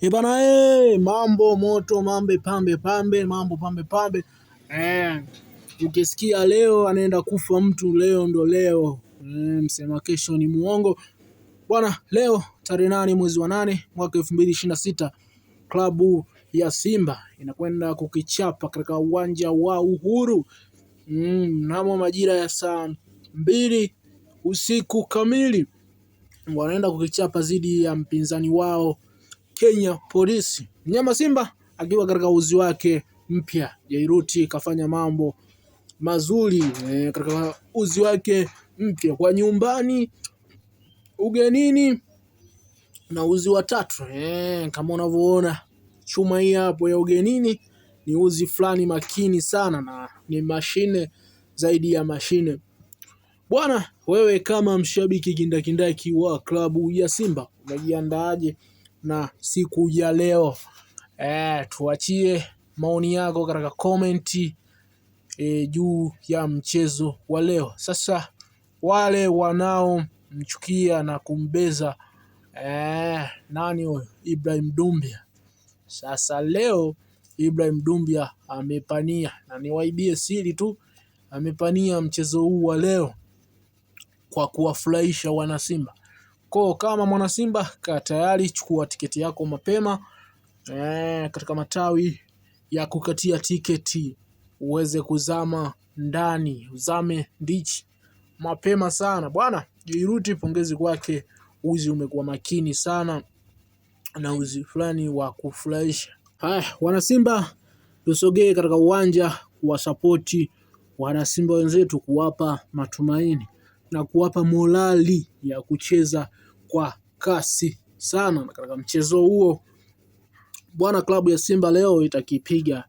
Bana mambo moto, mambo pambe. Ukisikia leo anaenda kufa mtu, leo ndo leo. Msema kesho ni muongo. Bwana, leo tarehe 8 mwezi wa 8 mwaka 2026, klabu ya Simba inakwenda kukichapa katika uwanja wa Uhuru mnamo majira ya saa 2 usiku kamili. Wanaenda kukichapa zidi ya mpinzani wao Kenya Police. Mnyama Simba akiwa katika uzi wake mpya. Jairuti kafanya mambo mazuri katika uzi wake mpya, kwa nyumbani, ugenini na uzi wa tatu. Kama unavyoona chuma hii hapo ya ugenini ni uzi fulani makini sana, na ni mashine zaidi ya mashine. Bwana, wewe kama mshabiki kindakindaki wa klabu ya Simba umejiandaaje na siku ya leo? Tuachie maoni yako katika komenti juu ya mchezo wa leo. Sasa wale wanaomchukia na kumbeza nani huyo? Ibrahim Dumbia. Sasa leo Ibrahim Dumbia amepania, na niwaibie siri tu, amepania mchezo huu wa leo kwa kuwafurahisha wana Simba. Kama mwana Simba, kaa tayari, chukua tiketi yako mapema katika matawi ya kukatia tiketi, uweze kuzama ndani, uzame ndichi mapema sana. Bwana, Jairuti pongezi kwake, uzi umekuwa makini sana na uzi fulani wa kufurahisha. Wana Simba, tusogee katika uwanja kuwasapoti wana Simba wenzetu, kuwapa matumaini na kuwapa morali ya kucheza kwa kasi sana katika mchezo huo. Bwana, klabu ya Simba leo itakipiga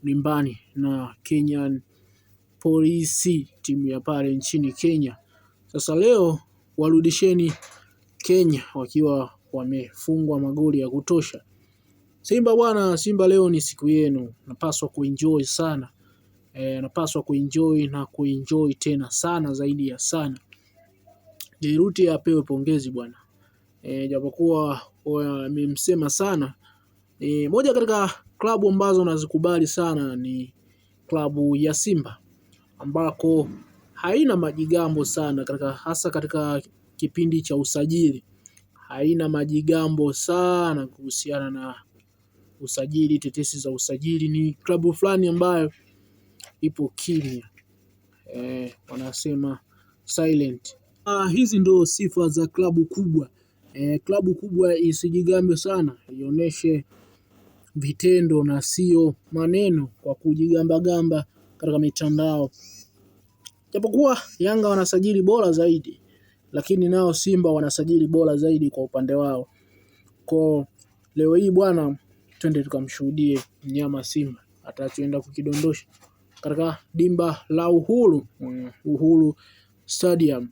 nyumbani na Kenyan Police, timu ya pale nchini Kenya. Sasa leo warudisheni Kenya wakiwa wamefungwa magoli ya kutosha. Simba bwana, Simba leo ni siku yenu, napaswa kuenjoy sana. Napaswa kuenjoy na kuenjoy tena sana zaidi ya sana. Jairuti apewe pongezi bwana. Japokuwa wamemsema sana. Moja katika klabu ambazo nazikubali sana ni klabu ya Simba, ambako haina majigambo sana hasa katika kipindi cha usajili. Haina majigambo sana kuhusiana na usajili, tetesi za usajili. Ni klabu fulani ambayo ipo kimya. Wanasema silent. Hizi ndo sifa za klabu kubwa. Klabu kubwa isijigambe sana, ionyeshe vitendo na sio maneno kwa kujigamba katika mitandao. Japokuwa Yanga wanasajili bora zaidi, lakini nao Simba wanasajili bora zaidi kwa upande wao. Kwa leo hii bwana, twende tukamshuhudie mnyama Simba atachoenda kukidondosha katika dimba la Uhuru Stadium.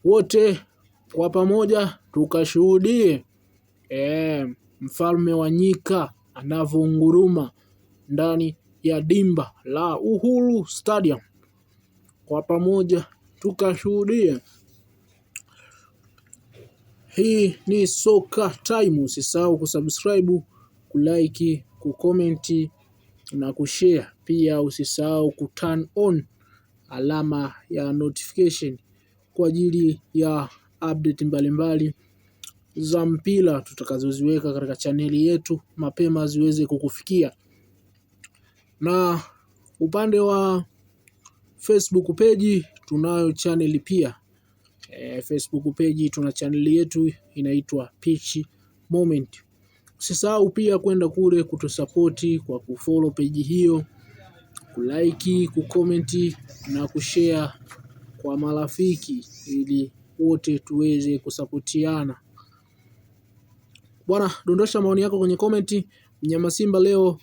Wote kwa pamoja tukashuhudie mfalme wa nyika anavyounguruma ndani ya dimba la Uhuru Stadium. Kwa pamoja tukashuhudie. Hii ni Soka Time. Usisahau kusubscribe, kulike, kucomment na kushare. Pia usisahau kuturn on alama ya notification kwa ajili ya update mbalimbali za mpira tutakazoziweka katika chaneli yetu mapema ziweze kukufikia. Na upande wa Facebook page tunayo channel pia. Facebook page tuna channel yetu inaitwa Pitch Moment. Usisahau pia kwenda kule kutusapoti kwa kufollow page hiyo, kulike, kucomment na kushare kwa marafiki, ili wote tuweze kusapotiana. Bwana, dondosha maoni yako kwenye komenti. Mnyama Simba leo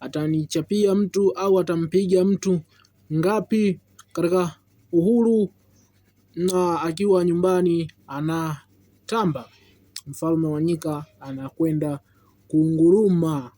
atanichapia mtu au atampiga mtu ngapi katika Uhuru, na akiwa nyumbani anatamba? Mfalme wa nyika anakwenda kunguruma.